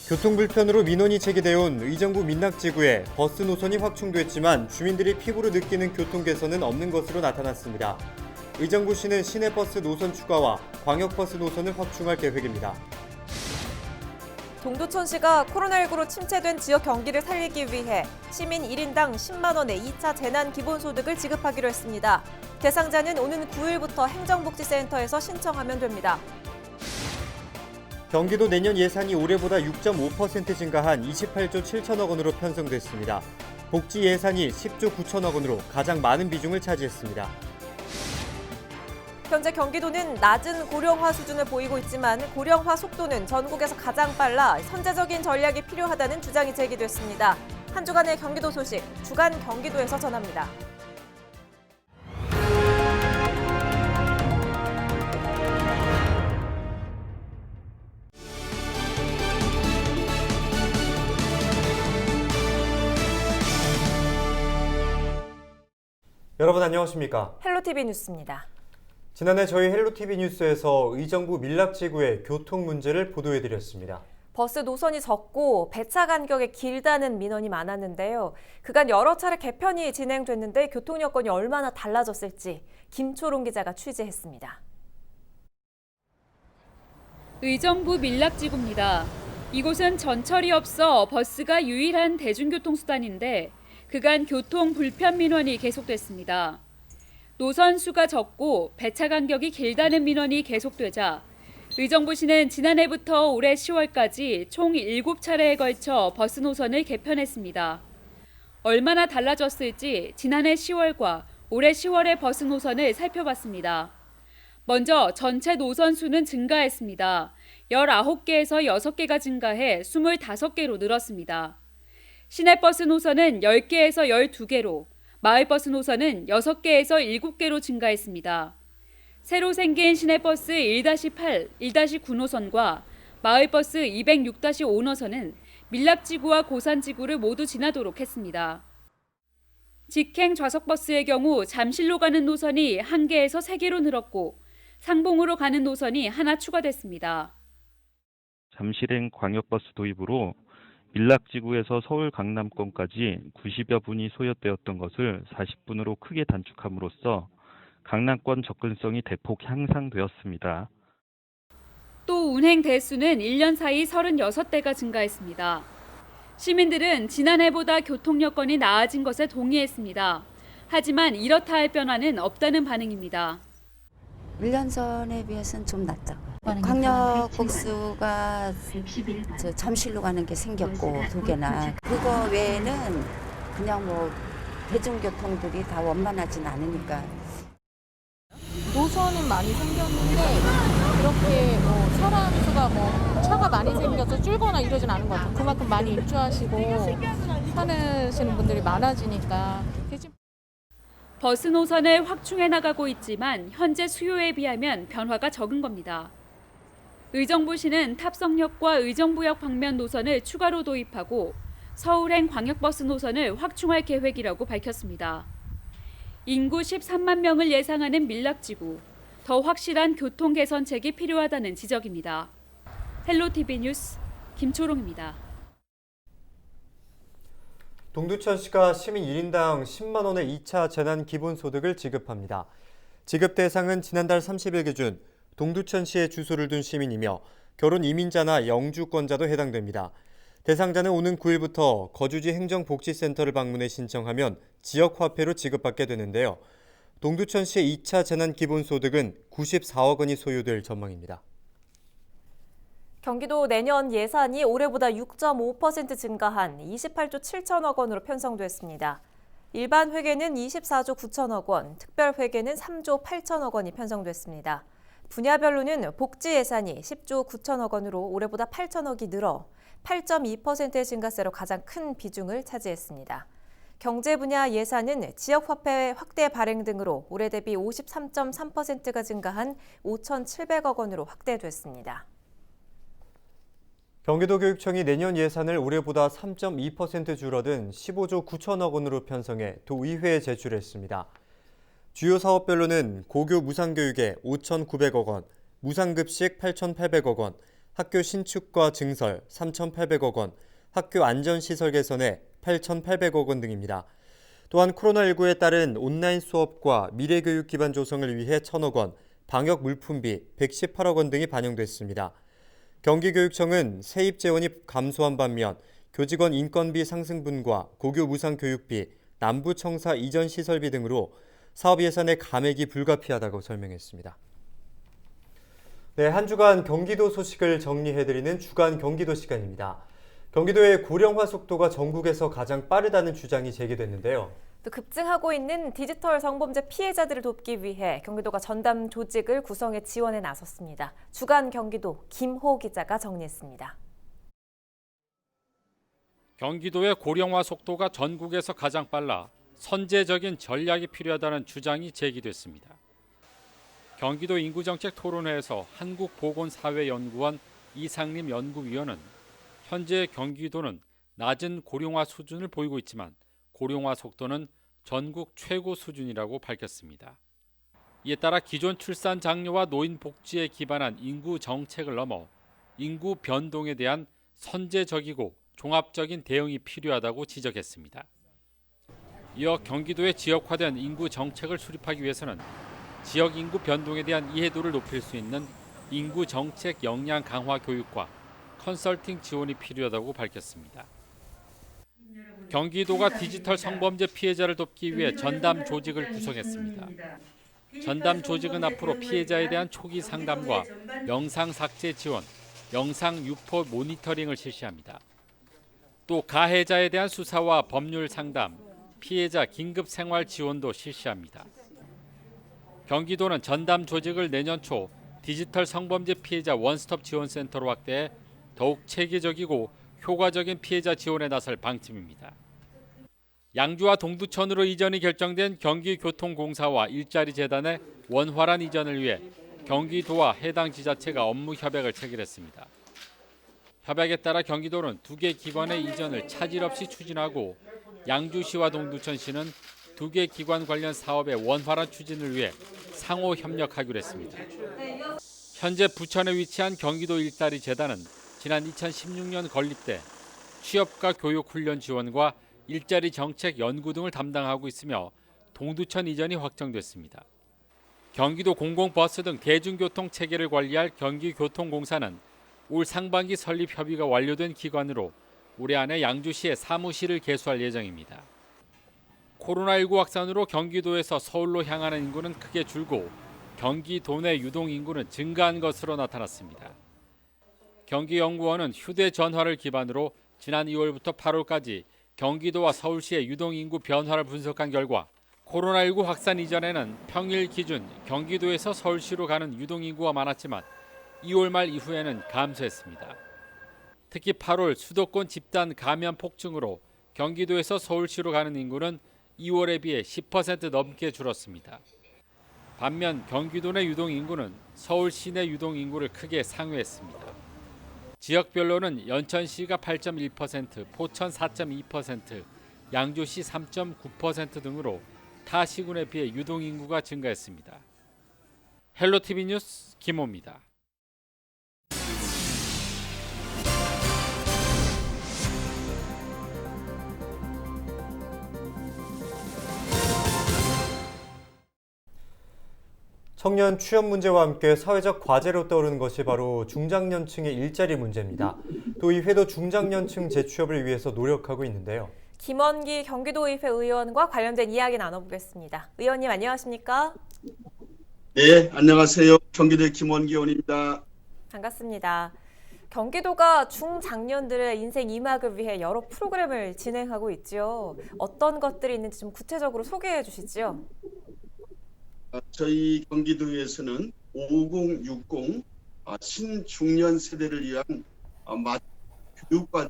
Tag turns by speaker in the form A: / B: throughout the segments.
A: 교통 불편으로 민원이 제기돼 온 의정부 민락지구에 버스 노선이 확충됐지만 주민들이 피부로 느끼는 교통 개선은 없는 것으로 나타났습니다. 의정부시는 시내버스 노선 추가와 광역버스 노선을 확충할 계획입니다.
B: 동두천시가 코로나19로 침체된 지역 경기를 살리기 위해 시민 1인당 10만 원의 2차 재난 기본소득을 지급하기로 했습니다. 대상자는 오는 9일부터 행정복지센터에서 신청하면 됩니다.
A: 경기도 내년 예산이 올해보다 6.5% 증가한 28조 7천억 원으로 편성됐습니다. 복지 예산이 10조 9천억 원으로 가장 많은 비중을 차지했습니다.
B: 현재 경기도는 낮은 고령화 수준을 보이고 있지만 고령화 속도는 전국에서 가장 빨라 선제적인 전략이 필요하다는 주장이 제기됐습니다. 한 주간의 경기도 소식, 주간 경기도에서 전합니다.
A: 여러분 안녕하십니까?
B: 헬로티비 뉴스입니다.
A: 지난해 저희 헬로티비 뉴스에서 의정부 밀락지구의 교통 문제를 보도해드렸습니다.
B: 버스 노선이 적고 배차 간격이 길다는 민원이 많았는데요. 그간 여러 차례 개편이 진행됐는데 교통 여건이 얼마나 달라졌을지 김초롱 기자가 취재했습니다.
C: 의정부 밀락지구입니다. 이곳은 전철이 없어 버스가 유일한 대중교통수단인데 그간 교통 불편 민원이 계속됐습니다. 노선 수가 적고 배차 간격이 길다는 민원이 계속되자 의정부시는 지난해부터 올해 10월까지 총 7차례에 걸쳐 버스 노선을 개편했습니다. 얼마나 달라졌을지 지난해 10월과 올해 10월의 버스 노선을 살펴봤습니다. 먼저 전체 노선 수는 증가했습니다. 19개에서 6개가 증가해 25개로 늘었습니다. 시내버스 노선은 10개에서 12개로, 마을버스 노선은 6개에서 7개로 증가했습니다. 새로 생긴 시내버스 1-8, 1-9 노선과 마을버스 206-5 노선은 밀락지구와 고산지구를 모두 지나도록 했습니다. 직행 좌석버스의 경우 잠실로 가는 노선이 1개에서 3개로 늘었고 상봉으로 가는 노선이 하나 추가됐습니다.
D: 잠실행 광역버스 도입으로 밀락지구에서 서울 강남권까지 90여 분이 소요되었던 것을 40분으로 크게 단축함으로써 강남권 접근성이 대폭 향상되었습니다.
C: 또 운행 대수는 1년 사이 36대가 증가했습니다. 시민들은 지난해보다 교통 여건이 나아진 것에 동의했습니다. 하지만 이렇다 할 변화는 없다는 반응입니다.
E: 1년 전에 비해서는 좀 낫다고요. 광역버스가 잠실로 가는 게 생겼고 2개나 그거 외에는 그냥 뭐 대중교통들이 다 원만하진 않으니까.
F: 노선은 많이 생겼는데 그렇게 사람 수가 차가 많이 생겨서 줄거나 이러진 않은 것 같아요. 그만큼 많이 입주하시고 사시는 분들이 많아지니까.
C: 버스 노선을 확충해 나가고 있지만 현재 수요에 비하면 변화가 적은 겁니다. 의정부시는 탑성역과 의정부역 방면 노선을 추가로 도입하고 서울행 광역버스 노선을 확충할 계획이라고 밝혔습니다. 인구 13만 명을 예상하는 밀락지구, 더 확실한 교통 개선책이 필요하다는 지적입니다. 헬로티비 뉴스 김초롱입니다.
A: 동두천시가 시민 1인당 10만 원의 2차 재난 기본소득을 지급합니다. 지급 대상은 지난달 30일 기준 동두천시에 주소를 둔 시민이며 결혼 이민자나 영주권자도 해당됩니다. 대상자는 오는 9일부터 거주지 행정복지센터를 방문해 신청하면 지역화폐로 지급받게 되는데요. 동두천시의 2차 재난 기본소득은 94억 원이 소요될 전망입니다.
B: 경기도 내년 예산이 올해보다 6.5% 증가한 28조 7천억 원으로 편성됐습니다. 일반 회계는 24조 9천억 원, 특별 회계는 3조 8천억 원이 편성됐습니다. 분야별로는 복지 예산이 10조 9천억 원으로 올해보다 8천억이 늘어 8.2%의 증가세로 가장 큰 비중을 차지했습니다. 경제 분야 예산은 지역화폐 확대 발행 등으로 올해 대비 53.3%가 증가한 5,700억 원으로 확대됐습니다.
A: 경기도교육청이 내년 예산을 올해보다 3.2% 줄어든 15조 9천억 원으로 편성해 도의회에 제출했습니다. 주요 사업별로는 고교 무상교육에 5,900억 원, 무상급식 8,800억 원, 학교 신축과 증설 3,800억 원, 학교 안전시설 개선에 8,800억 원 등입니다. 또한 코로나19에 따른 온라인 수업과 미래교육 기반 조성을 위해 1,000억 원, 방역 물품비 118억 원 등이 반영됐습니다. 경기교육청은 세입 재원이 감소한 반면 교직원 인건비 상승분과 고교 무상 교육비, 남부청사 이전 시설비 등으로 사업 예산의 감액이 불가피하다고 설명했습니다. 네, 한 주간 경기도 소식을 정리해드리는 주간 경기도 시간입니다. 경기도의 고령화 속도가 전국에서 가장 빠르다는 주장이 제기됐는데요.
B: 또 급증하고 있는 디지털 성범죄 피해자들을 돕기 위해 경기도가 전담 조직을 구성해 지원에 나섰습니다. 주간 경기도 김호 기자가 정리했습니다.
G: 경기도의 고령화 속도가 전국에서 가장 빨라 선제적인 전략이 필요하다는 주장이 제기됐습니다. 경기도 인구정책 토론회에서 한국보건사회연구원 이상림 연구위원은 현재 경기도는 낮은 고령화 수준을 보이고 있지만 고령화 속도는 전국 최고 수준이라고 밝혔습니다. 이에 따라 기존 출산 장려와 노인 복지에 기반한 인구 정책을 넘어 인구 변동에 대한 선제적이고 종합적인 대응이 필요하다고 지적했습니다. 이어 경기도의 지역화된 인구 정책을 수립하기 위해서는 지역 인구 변동에 대한 이해도를 높일 수 있는 인구 정책 역량 강화 교육과 컨설팅 지원이 필요하다고 밝혔습니다. 경기도가 디지털 성범죄 피해자를 돕기 위해 전담 조직을 구성했습니다. 전담 조직은 앞으로 피해자에 대한 초기 상담과 영상 삭제 지원, 영상 유포 모니터링을 실시합니다. 또 가해자에 대한 수사와 법률 상담, 피해자 긴급 생활 지원도 실시합니다. 경기도는 전담 조직을 내년 초 디지털 성범죄 피해자 원스톱 지원센터로 확대해 더욱 체계적이고 효과적인 피해자 지원에 나설 방침입니다. 양주와 동두천으로 이전이 결정된 경기교통공사와 일자리재단의 원활한 이전을 위해 경기도와 해당 지자체가 업무 협약을 체결했습니다. 협약에 따라 경기도는 2개 기관의 이전을 차질 없이 추진하고 양주시와 동두천시는 2개 기관 관련 사업의 원활한 추진을 위해 상호 협력하기로 했습니다. 현재 부천에 위치한 경기도 일자리 재단은 지난 2016년 건립 때 취업과 교육 훈련 지원과 일자리 정책 연구 등을 담당하고 있으며 동두천 이전이 확정됐습니다. 경기도 공공버스 등 대중교통 체계를 관리할 경기교통공사는 올 상반기 설립 협의가 완료된 기관으로 올해 안에 양주시에 사무실을 개소할 예정입니다. 코로나19 확산으로 경기도에서 서울로 향하는 인구는 크게 줄고 경기도 내 유동 인구는 증가한 것으로 나타났습니다. 경기연구원은 휴대전화를 기반으로 지난 2월부터 8월까지 경기도와 서울시의 유동 인구 변화를 분석한 결과 코로나19 확산 이전에는 평일 기준 경기도에서 서울시로 가는 유동 인구가 많았지만 2월 말 이후에는 감소했습니다. 특히 8월 수도권 집단 감염 폭증으로 경기도에서 서울시로 가는 인구는 2월에 비해 10% 넘게 줄었습니다. 반면 경기도 내 유동 인구는 서울 시내 유동 인구를 크게 상회했습니다. 지역별로는 연천시가 8.1%, 포천 4.2%, 양주시 3.9% 등으로 타 시군에 비해 유동 인구가 증가했습니다. 헬로티비 뉴스 김호입니다.
A: 청년 취업 문제와 함께 사회적 과제로 떠오르는 것이 바로 중장년층의 일자리 문제입니다. 또 의회도 중장년층 재취업을 위해서 노력하고 있는데요.
B: 김원기 경기도의회 의원과 관련된 이야기 나눠보겠습니다. 의원님 안녕하십니까?
H: 네, 안녕하세요. 경기도의 김원기 의원입니다.
B: 반갑습니다. 경기도가 중장년들의 인생 2막을 위해 여러 프로그램을 진행하고 있죠. 어떤 것들이 있는지 좀 구체적으로 소개해 주시죠.
H: 저희 경기도에서는 5060 신중년 세대를 위한 교육과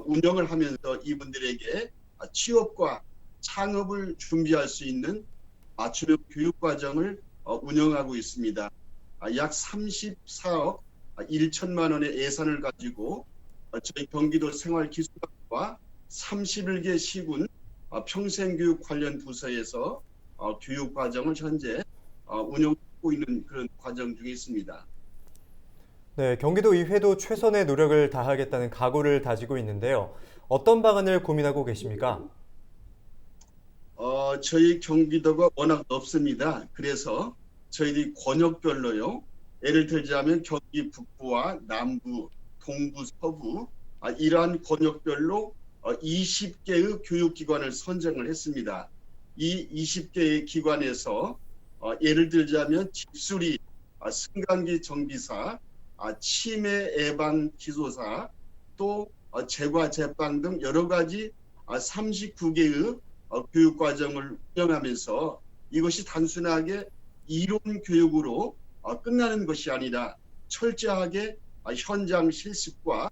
H: 운영을 하면서 이분들에게 취업과 창업을 준비할 수 있는 맞춤형 교육과정을 운영하고 있습니다. 약 34억 1천만 원의 예산을 가지고 저희 경기도 생활기술학과 31개 시군 평생교육 관련 부서에서 교육 과정을 현재 운영하고 있는 그런 과정 중에 있습니다.
A: 네, 경기도의회도 최선의 노력을 다하겠다는 각오를 다지고 있는데요. 어떤 방안을 고민하고 계십니까?
H: 저희 경기도가 워낙 넓습니다. 그래서 저희들이 권역별로요. 예를 들자면 경기 북부와 남부, 동부, 서부 이러한 권역별로 20개의 교육기관을 선정을 했습니다. 이 20개의 기관에서 예를 들자면 집수리, 승강기 정비사, 치매 예방 기소사, 또 제과 제빵 등 여러 가지 39개의 교육과정을 운영하면서 이것이 단순하게 이론 교육으로 끝나는 것이 아니라 철저하게 현장 실습과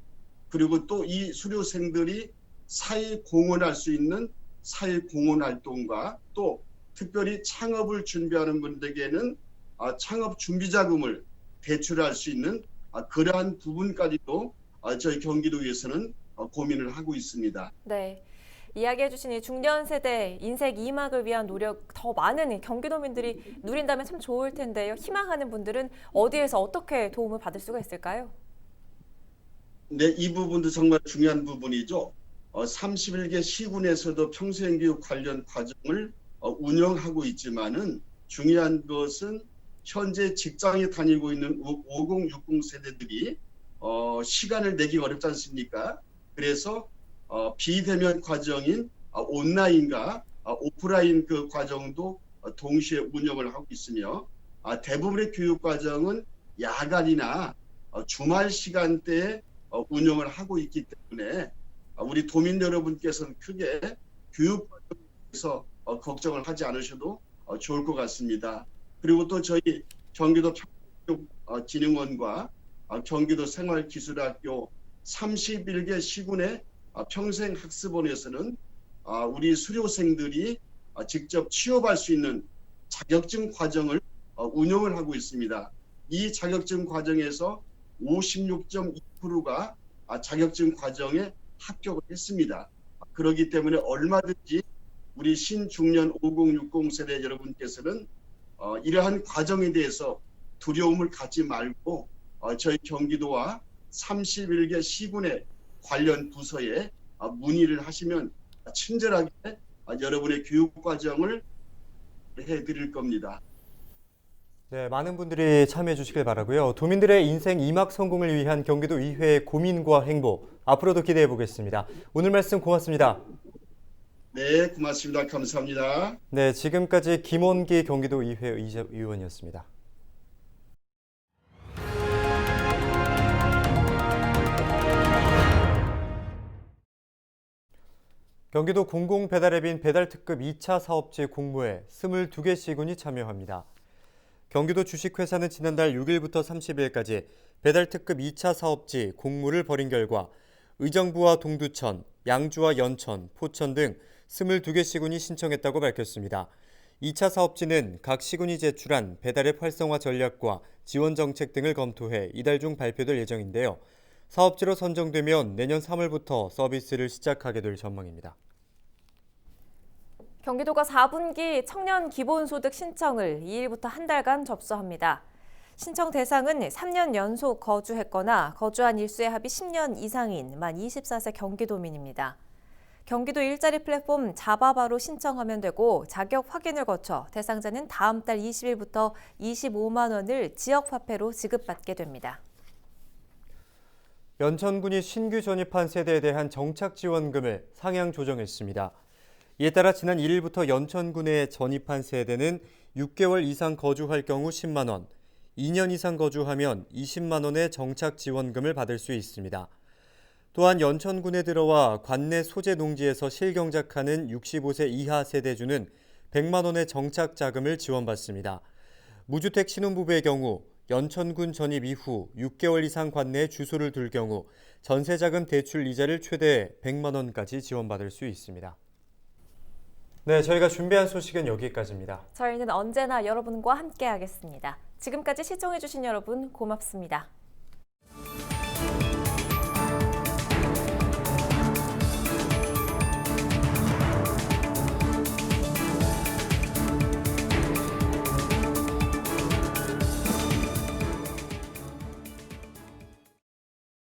H: 그리고 또 이 수료생들이 사회 공헌할 수 있는 사회 공헌 활동과 또 특별히 창업을 준비하는 분들에게는 창업 준비 자금을 대출할 수 있는 그러한 부분까지도 저희 경기도에서는 고민을 하고 있습니다.
B: 네. 이야기해 주신 이 중년 세대 인생 2막을 위한 노력 더 많은 경기도민들이 누린다면 참 좋을 텐데요. 희망하는 분들은 어디에서 어떻게 도움을 받을 수가 있을까요?
H: 네, 이 부분도 정말 중요한 부분이죠. 31개 시군에서도 평생교육 관련 과정을 운영하고 있지만은 중요한 것은 현재 직장에 다니고 있는 5060 세대들이 시간을 내기 어렵지 않습니까? 그래서 비대면 과정인 온라인과 오프라인 그 과정도 동시에 운영을 하고 있으며 대부분의 교육 과정은 야간이나 주말 시간대에 운영을 하고 있기 때문에 우리 도민 여러분께서는 크게 교육 과정에서 걱정을 하지 않으셔도 좋을 것 같습니다. 그리고 또 저희 경기도 평생교육진흥원과 경기도 생활기술학교 31개 시군의 평생학습원에서는 우리 수료생들이 직접 취업할 수 있는 자격증 과정을 운영을 하고 있습니다. 이 자격증 과정에서 56.2%가 자격증 과정에 합격을 했습니다. 그렇기 때문에 얼마든지 우리 신중년 5060 세대 여러분께서는 이러한 과정에 대해서 두려움을 갖지 말고 저희 경기도와 31개 시군의 관련 부서에 문의를 하시면 친절하게 여러분의 교육 과정을 해드릴 겁니다.
A: 네, 많은 분들이 참여해 주시길 바라고요. 도민들의 인생 2막 성공을 위한 경기도 의회의 고민과 행보 앞으로도 기대해 보겠습니다. 오늘 말씀 고맙습니다.
H: 네, 고맙습니다. 감사합니다.
A: 네, 지금까지 김원기 경기도 의회 의원이었습니다. 경기도 공공배달앱인 배달특급 2차 사업지 공모에 22개 시군이 참여합니다. 경기도 주식회사는 지난달 6일부터 30일까지 배달특급 2차 사업지 공모를 벌인 결과 의정부와 동두천, 양주와 연천, 포천 등 22개 시군이 신청했다고 밝혔습니다. 2차 사업지는 각 시군이 제출한 배달앱 활성화 전략과 지원 정책 등을 검토해 이달 중 발표될 예정인데요. 사업지로 선정되면 내년 3월부터 서비스를 시작하게 될 전망입니다.
B: 경기도가 4분기 청년 기본소득 신청을 2일부터 한 달간 접수합니다. 신청 대상은 3년 연속 거주했거나 거주한 일수의 합이 10년 이상인 만 24세 경기도민입니다. 경기도 일자리 플랫폼 자바바로 신청하면 되고 자격 확인을 거쳐 대상자는 다음 달 20일부터 25만 원을 지역화폐로 지급받게 됩니다.
A: 연천군이 신규 전입한 세대에 대한 정착지원금을 상향 조정했습니다. 이에 따라 지난 1일부터 연천군에 전입한 세대는 6개월 이상 거주할 경우 10만 원, 2년 이상 거주하면 20만 원의 정착지원금을 받을 수 있습니다. 또한 연천군에 들어와 관내 소재 농지에서 실경작하는 65세 이하 세대주는 100만 원의 정착자금을 지원받습니다. 무주택 신혼부부의 경우 연천군 전입 이후 6개월 이상 관내에 주소를 둘 경우 전세자금 대출 이자를 최대 100만 원까지 지원받을 수 있습니다. 네, 저희가 준비한 소식은 여기까지입니다.
B: 저희는 언제나 여러분과 함께하겠습니다. 지금까지 시청해주신 여러분 고맙습니다.